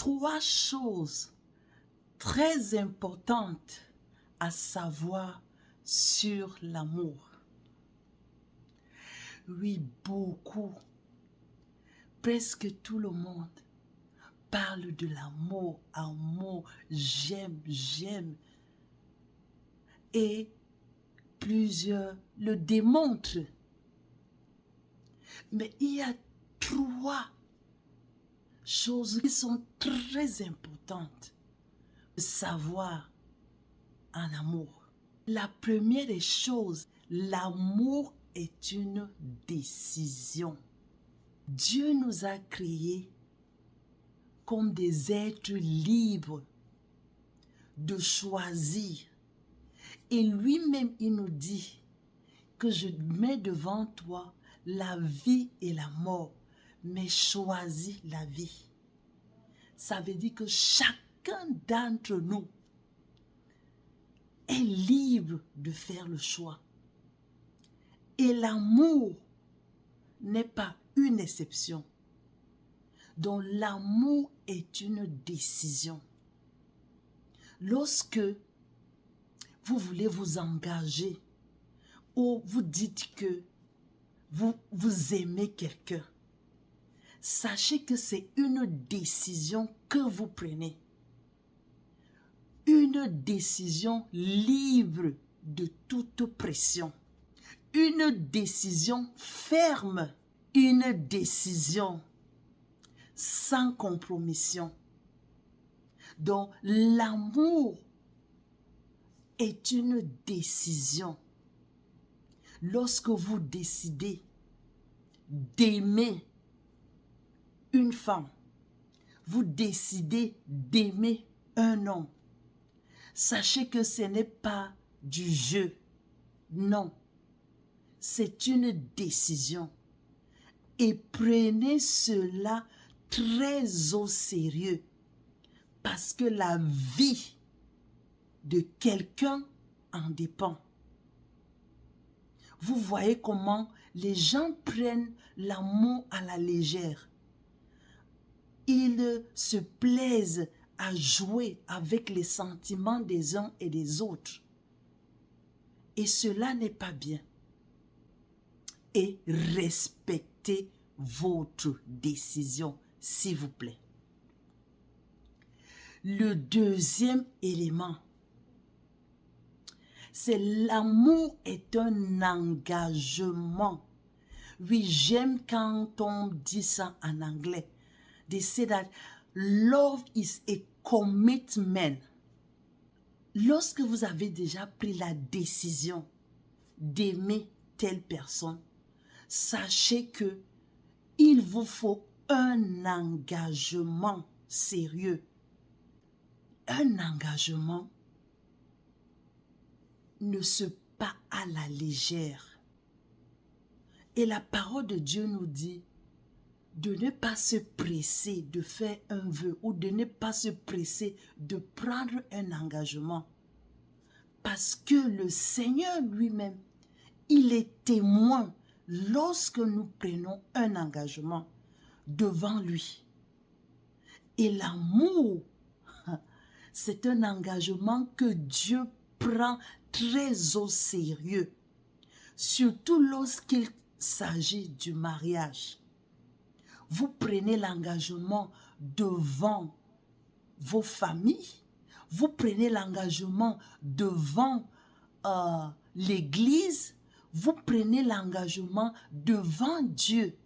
3 choses très importantes à savoir sur l'amour. Oui, beaucoup, presque tout le monde parle de l'amour, amour, j'aime, j'aime. Et plusieurs le démontrent. Mais il y a 3 choses qui sont très importantes de savoir en amour. La première des choses, l'amour est une décision. Dieu nous a créés comme des êtres libres de choisir. Et lui-même, il nous dit que je mets devant toi la vie et la mort, mais choisis la vie. Ça veut dire que chacun d'entre nous est libre de faire le choix. Et l'amour n'est pas une exception. Donc l'amour est une décision. Lorsque vous voulez vous engager ou vous dites que vous aimez quelqu'un, sachez que c'est une décision que vous prenez. Une décision libre de toute pression. Une décision ferme. Une décision sans compromission. Donc, l'amour est une décision. Lorsque vous décidez d'aimer une femme, vous décidez d'aimer un homme, sachez que ce n'est pas du jeu. Non, c'est une décision. Et prenez cela très au sérieux. Parce que la vie de quelqu'un en dépend. Vous voyez comment les gens prennent l'amour à la légère. Ils se plaisent à jouer avec les sentiments des uns et des autres. Et cela n'est pas bien. Et respectez votre décision, s'il vous plaît. Le deuxième élément, c'est l'amour est un engagement. Oui, j'aime quand on dit ça en anglais. They say that love is a commitment. Lorsque vous avez déjà pris la décision d'aimer telle personne, sachez que il vous faut un engagement sérieux. Un engagement ne se pas à la légère. Et la parole de Dieu nous dit de ne pas se presser de faire un vœu ou de ne pas se presser de prendre un engagement. Parce que le Seigneur lui-même, il est témoin lorsque nous prenons un engagement devant lui. Et l'amour, c'est un engagement que Dieu prend très au sérieux, surtout lorsqu'il s'agit du mariage. Vous prenez l'engagement devant vos familles, vous prenez l'engagement devant l'Église, vous prenez l'engagement devant Dieu,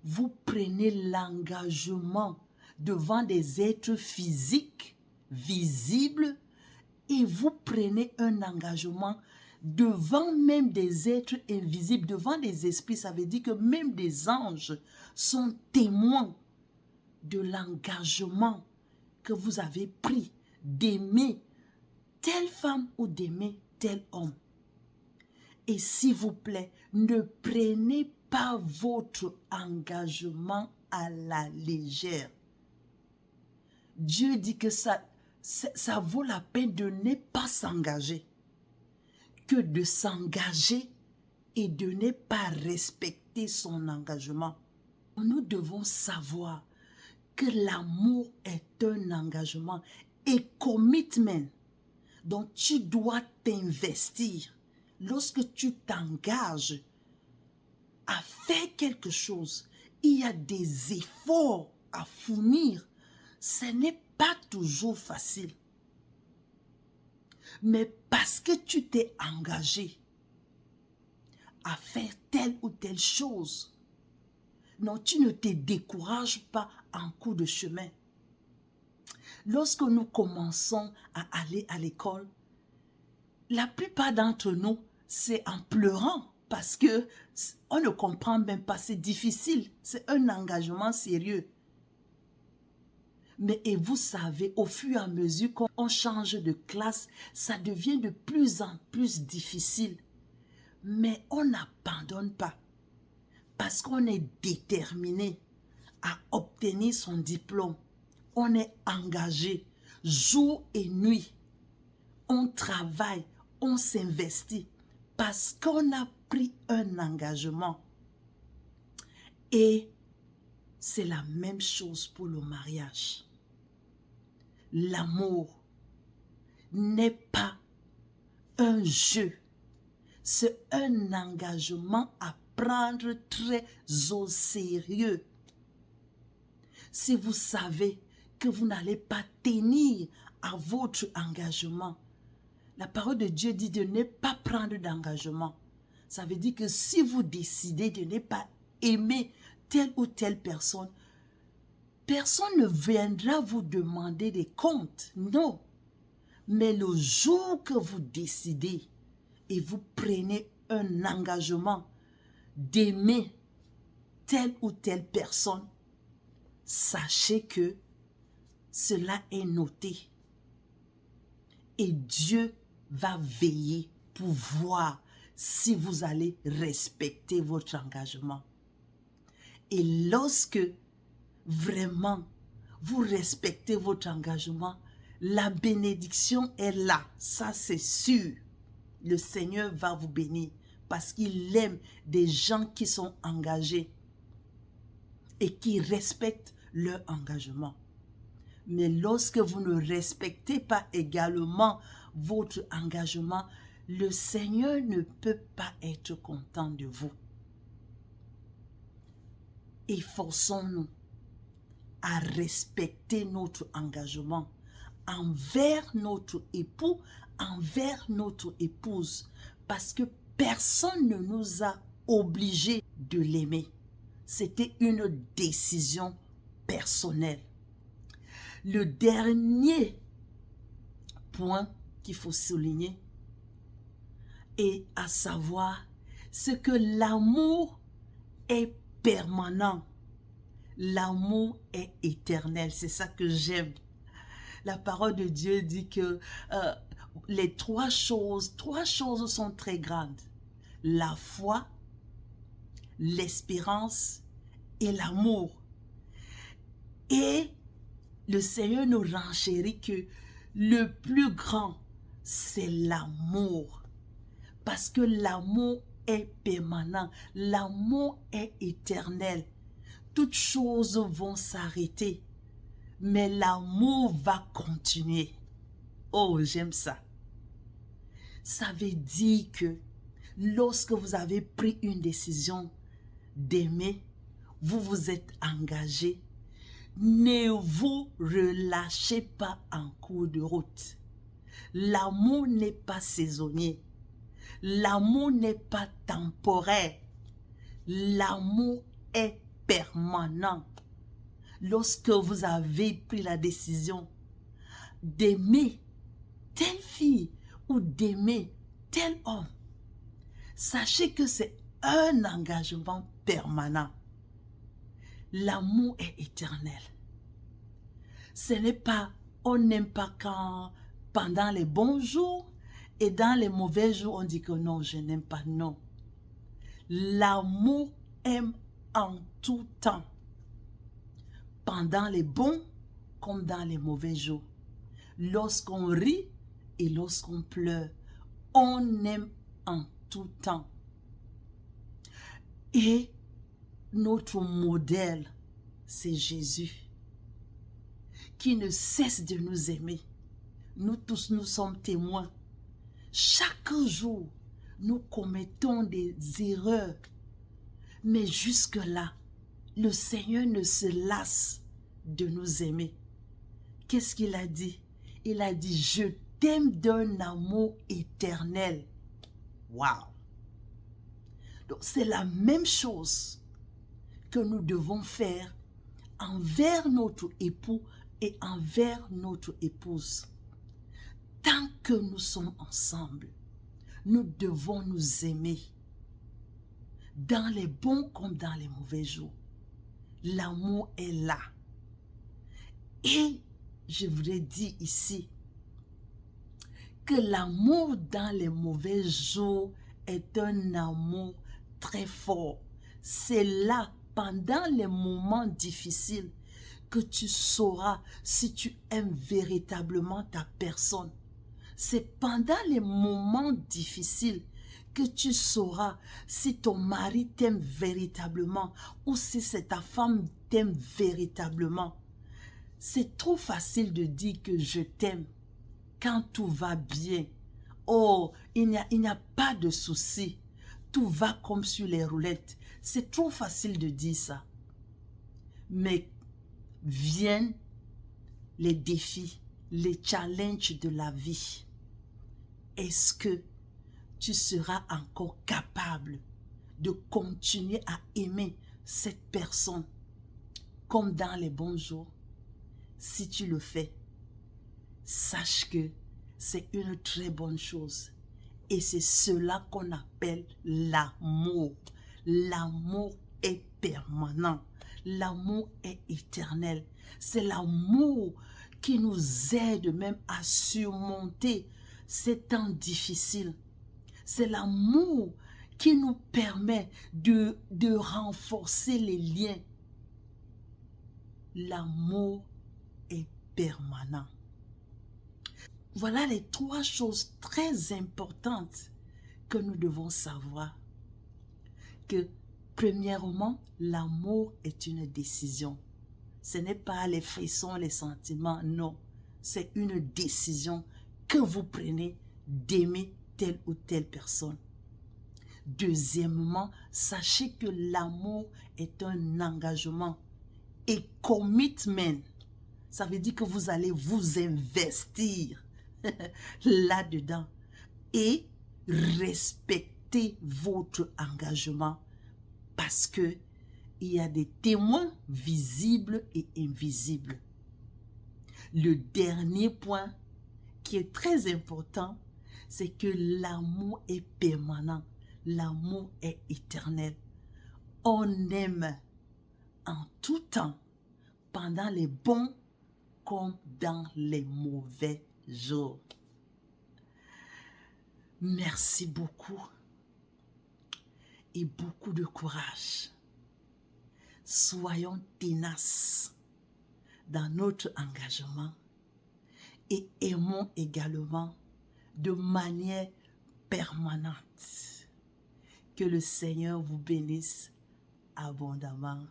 vous prenez l'engagement devant des êtres physiques, visibles, et vous prenez un engagement devant même des êtres invisibles, devant des esprits. Ça veut dire que même des anges sont témoins de l'engagement que vous avez pris d'aimer telle femme ou d'aimer tel homme. Et s'il vous plaît, ne prenez pas votre engagement à la légère. Dieu dit que ça vaut la peine de ne pas s'engager que de s'engager et de ne pas respecter son engagement. Nous devons savoir que l'amour est un engagement et commitment. Donc, tu dois t'investir. Lorsque tu t'engages à faire quelque chose, il y a des efforts à fournir. Ce n'est pas toujours facile. Mais parce que tu t'es engagé à faire telle ou telle chose, non, tu ne te décourages pas en cours de chemin. Lorsque nous commençons à aller à l'école, la plupart d'entre nous, c'est en pleurant parce que on ne comprend même pas, c'est difficile, c'est un engagement sérieux. Mais et vous savez, au fur et à mesure qu'on change de classe, ça devient de plus en plus difficile. Mais on n'abandonne pas parce qu'on est déterminé à obtenir son diplôme. On est engagé jour et nuit. On travaille, on s'investit parce qu'on a pris un engagement. Et c'est la même chose pour le mariage. L'amour n'est pas un jeu. C'est un engagement à prendre très au sérieux. Si vous savez que vous n'allez pas tenir à votre engagement, la parole de Dieu dit de ne pas prendre d'engagement. Ça veut dire que si vous décidez de ne pas aimer telle ou telle personne, personne ne viendra vous demander des comptes. Non. Mais le jour que vous décidez et vous prenez un engagement d'aimer telle ou telle personne, sachez que cela est noté. Et Dieu va veiller pour voir si vous allez respecter votre engagement. Et lorsque vraiment vous respectez votre engagement, la bénédiction est là, ça c'est sûr. Le Seigneur va vous bénir parce qu'il aime des gens qui sont engagés et qui respectent leur engagement. Mais lorsque vous ne respectez pas également votre engagement, le Seigneur ne peut pas être content de vous. Efforçons-nous à respecter notre engagement envers notre époux, envers notre épouse, parce que personne ne nous a obligés de l'aimer. C'était une décision personnelle. Le dernier point qu'il faut souligner est à savoir ce que l'amour est permanent. L'amour est éternel. C'est ça que j'aime. La parole de Dieu dit que les trois choses sont très grandes. La foi, l'espérance et l'amour. Et le Seigneur nous renchérit que le plus grand, c'est l'amour. Parce que l'amour est permanent. L'amour est éternel. Toutes choses vont s'arrêter. Mais l'amour va continuer. Oh, j'aime ça. Ça veut dire que lorsque vous avez pris une décision d'aimer, vous vous êtes engagé, ne vous relâchez pas en cours de route. L'amour n'est pas saisonnier. L'amour n'est pas temporaire. L'amour est permanent. Lorsque vous avez pris la décision d'aimer telle fille ou d'aimer tel homme, sachez que c'est un engagement permanent. L'amour est éternel. Ce n'est pas, on n'aime pas quand, pendant les bons jours et dans les mauvais jours, on dit que non, je n'aime pas, non. L'amour aime en tout temps. Pendant les bons comme dans les mauvais jours. Lorsqu'on rit et lorsqu'on pleure, on aime en tout temps. Et notre modèle, c'est Jésus. qui ne cesse de nous aimer. Nous tous, nous sommes témoins. Chaque jour, nous commettons des erreurs. Mais jusque-là, le Seigneur ne se lasse de nous aimer. Qu'est-ce qu'il a dit? Il a dit, je t'aime d'un amour éternel. Waouh! Donc c'est la même chose que nous devons faire envers notre époux et envers notre épouse. Tant que nous sommes ensemble, nous devons nous aimer. Dans les bons comme dans les mauvais jours. L'amour est là. Et je voudrais dire ici que l'amour dans les mauvais jours est un amour très fort. C'est là, pendant les moments difficiles, que tu sauras si tu aimes véritablement ta personne. C'est pendant les moments difficiles que tu sauras si ton mari t'aime véritablement ou si c'est ta femme t'aime véritablement. C'est trop facile de dire que je t'aime quand tout va bien. Oh, il n'y a pas de souci. Tout va comme sur les roulettes. C'est trop facile de dire ça. Mais viennent les défis, les challenges de la vie. Est-ce que tu seras encore capable de continuer à aimer cette personne comme dans les bons jours? Si tu le fais, sache que c'est une très bonne chose. Et c'est cela qu'on appelle l'amour. L'amour est permanent. L'amour est éternel. C'est l'amour qui nous aide même à surmonter ces temps difficiles. C'est l'amour qui nous permet de renforcer les liens. L'amour est permanent. Voilà les 3 choses très importantes que nous devons savoir. Que premièrement, l'amour est une décision. Ce n'est pas les frissons, les sentiments, non. C'est une décision que vous prenez d'aimer telle ou telle personne. Deuxièmement, sachez que l'amour est un engagement et commitment. Ça veut dire que vous allez vous investir là-dedans et respecter votre engagement parce que il y a des témoins visibles et invisibles. Le dernier point qui est très important, c'est que l'amour est permanent, l'amour est éternel. On aime en tout temps, pendant les bons comme dans les mauvais jours. Merci beaucoup et beaucoup de courage. Soyons tenaces dans notre engagement et aimons également de manière permanente. Que le Seigneur vous bénisse abondamment.